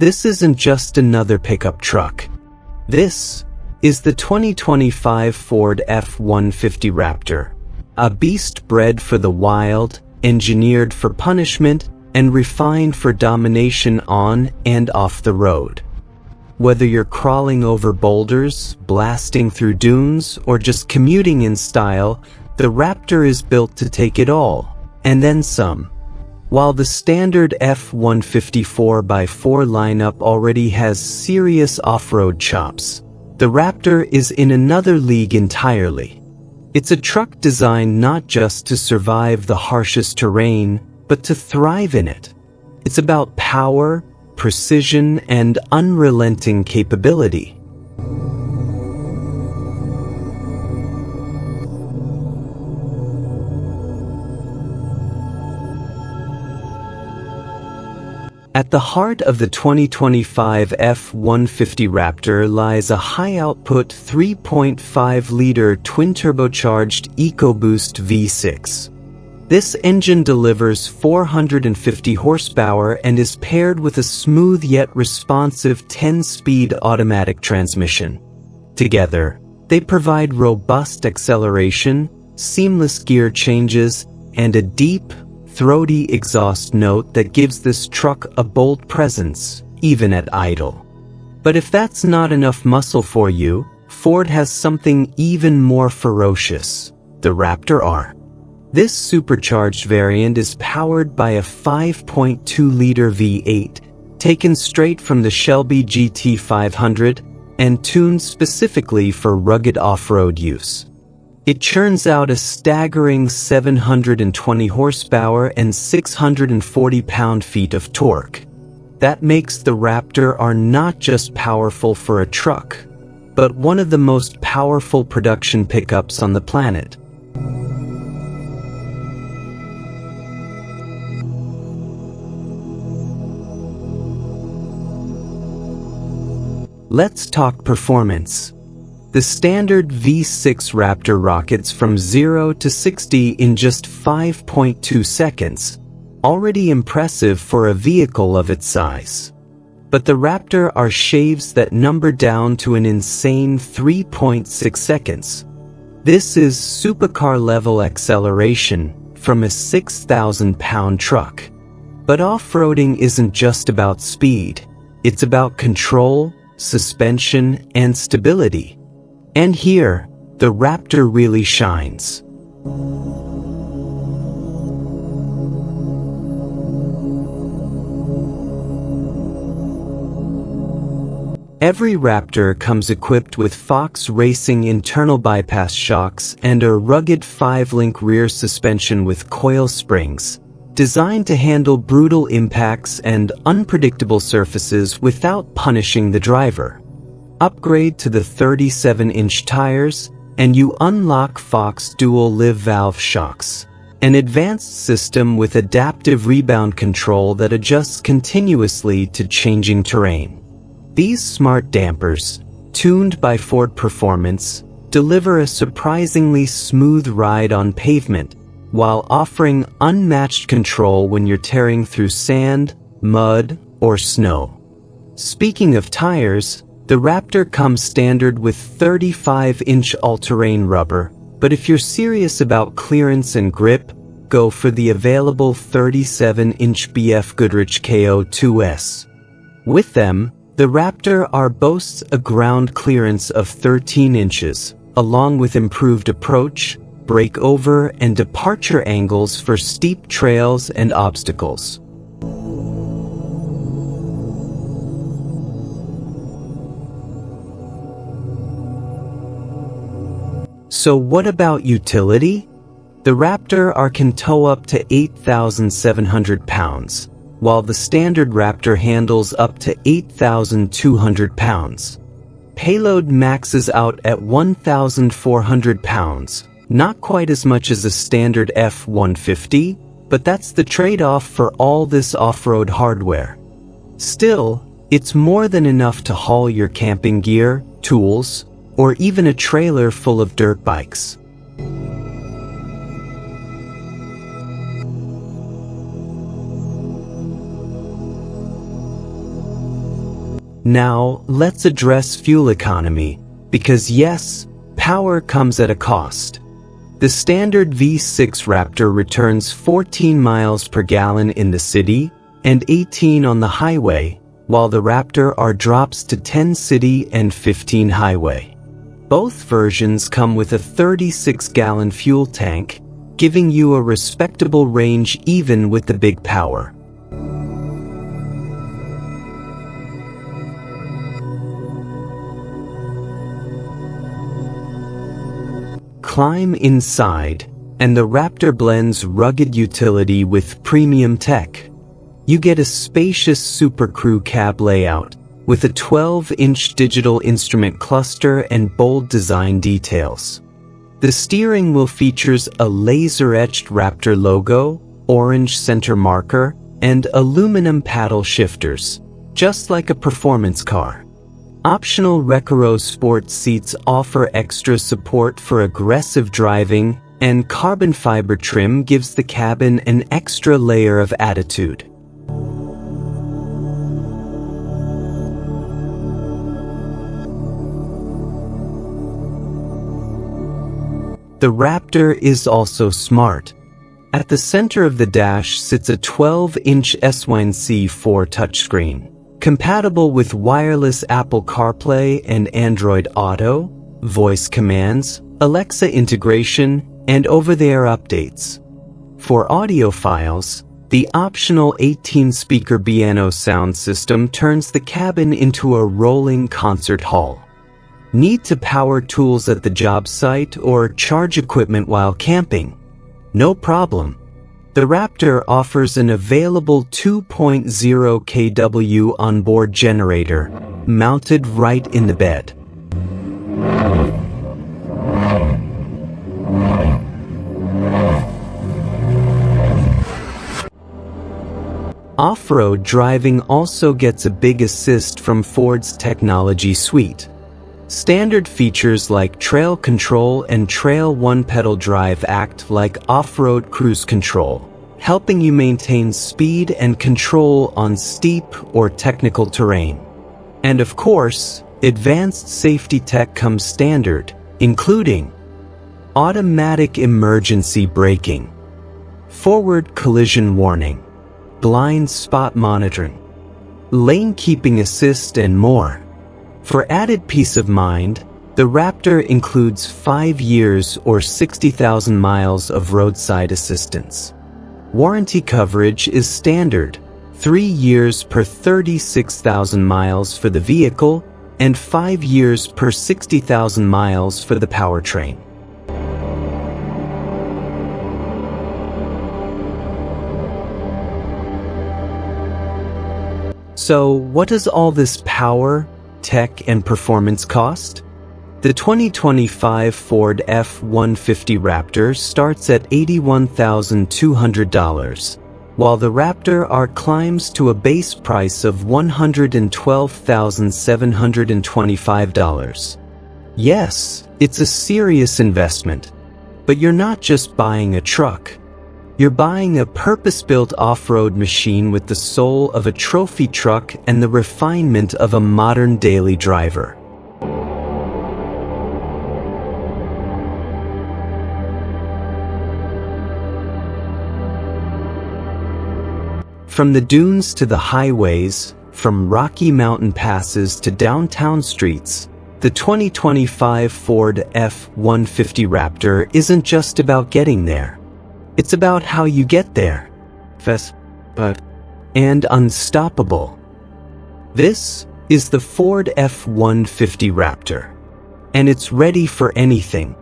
this isn't just another pickup truck. This is the 2025 Ford F-150 Raptor, a beast bred for the wild, engineered for punishment, and refined for domination on and off the road. Whether you're crawling over boulders, blasting through dunes, or just commuting in style, the Raptor is built to take it all, and then some. While the standard F-150 4x4 lineup already has serious off-road chops, the Raptor is in another league entirely. It's a truck designed not just to survive the harshest terrain, but to thrive in it. It's about power, precision, and unrelenting capability. At the heart of the 2025 F-150 Raptor lies a high-output 3.5-liter twin-turbocharged EcoBoost V6. This engine delivers 450 horsepower and is paired with a smooth yet responsive 10-speed automatic transmission. Together, they provide robust acceleration, seamless gear changes, and a deep, throaty exhaust note that gives this truck a bold presence, even at idle. But if that's not enough muscle for you, Ford has something even more ferocious: the Raptor R. This supercharged variant is powered by a 5.2-liter V8, taken straight from the Shelby GT500 and tuned specifically for rugged off-road use. It churns out a staggering 720 horsepower and 640 pound-feet of torque. That makes the Raptor R not just powerful for a truck, but one of the most powerful production pickups on the planet. Let's talk performance. The standard V6 Raptor rockets from 0 to 60 in just 5.2 seconds, already impressive for a vehicle of its size. But the Raptor R shaves that number down to an insane 3.6 seconds. This is supercar-level acceleration from a 6,000-pound truck. But off-roading isn't just about speed. It's about control, suspension, and stability. And here, the Raptor really shines. Every Raptor comes equipped with Fox Racing internal bypass shocks and a rugged 5-link rear suspension with coil springs, designed to handle brutal impacts and unpredictable surfaces without punishing the driver. Upgrade to the 37-inch tires, and you unlock Fox dual live valve shocks, an advanced system with adaptive rebound control that adjusts continuously to changing terrain. These smart dampers, tuned by Ford Performance, deliver a surprisingly smooth ride on pavement, while offering unmatched control when you're tearing through sand, mud, or snow. Speaking of tires, the Raptor comes standard with 35-inch all-terrain rubber, but if you're serious about clearance and grip, go for the available 37-inch BF Goodrich KO2S. With them, the Raptor R boasts a ground clearance of 13 inches, along with improved approach, breakover, and departure angles for steep trails and obstacles. So what about utility? The Raptor R can tow up to 8,700 pounds, while the standard Raptor handles up to 8,200 pounds. Payload maxes out at 1,400 pounds, not quite as much as a standard F-150, but that's the trade-off for all this off-road hardware. Still, it's more than enough to haul your camping gear, tools, or even a trailer full of dirt bikes. Now, let's address fuel economy, because yes, power comes at a cost. The standard V6 Raptor returns 14 miles per gallon in the city and 18 on the highway, while the Raptor R drops to 10 city and 15 highway. Both versions come with a 36-gallon fuel tank, giving you a respectable range even with the big power. Climb inside, and the Raptor blends rugged utility with premium tech. You get a spacious Super Crew cab layout with a 12-inch digital instrument cluster and bold design details. The steering wheel features a laser-etched Raptor logo, orange center marker, and aluminum paddle shifters, just like a performance car. Optional Recaro Sport seats offer extra support for aggressive driving, and carbon fiber trim gives the cabin an extra layer of attitude. The Raptor is also smart. At the center of the dash sits a 12-inch S1C4 touchscreen, compatible with wireless Apple CarPlay and Android Auto, voice commands, Alexa integration, and over-the-air updates. For audiophiles, the optional 18-speaker piano sound system turns the cabin into a rolling concert hall. Need to power tools at the job site or charge equipment while camping? No problem. The Raptor offers an available 2.0 kW onboard generator, mounted right in the bed. Off-road driving also gets a big assist from Ford's technology suite. Standard features like trail control and trail one-pedal drive act like off-road cruise control, helping you maintain speed and control on steep or technical terrain. And of course, advanced safety tech comes standard, including automatic emergency braking, forward collision warning, blind spot monitoring, lane keeping assist, and more. For added peace of mind, the Raptor includes 5 years or 60,000 miles of roadside assistance. Warranty coverage is standard, 3 years per 36,000 miles for the vehicle and 5 years per 60,000 miles for the powertrain. So, what does all this power, tech, and performance cost? The 2025 Ford F-150 Raptor starts at $81,200, while the Raptor R climbs to a base price of $112,725. Yes, it's a serious investment, but you're not just buying a truck. You're buying a purpose-built off-road machine with the soul of a trophy truck and the refinement of a modern daily driver. From the dunes to the highways, from Rocky Mountain passes to downtown streets, the 2025 Ford F-150 Raptor isn't just about getting there. It's about how you get there. Fast, and unstoppable. This is the Ford F-150 Raptor. And it's ready for anything.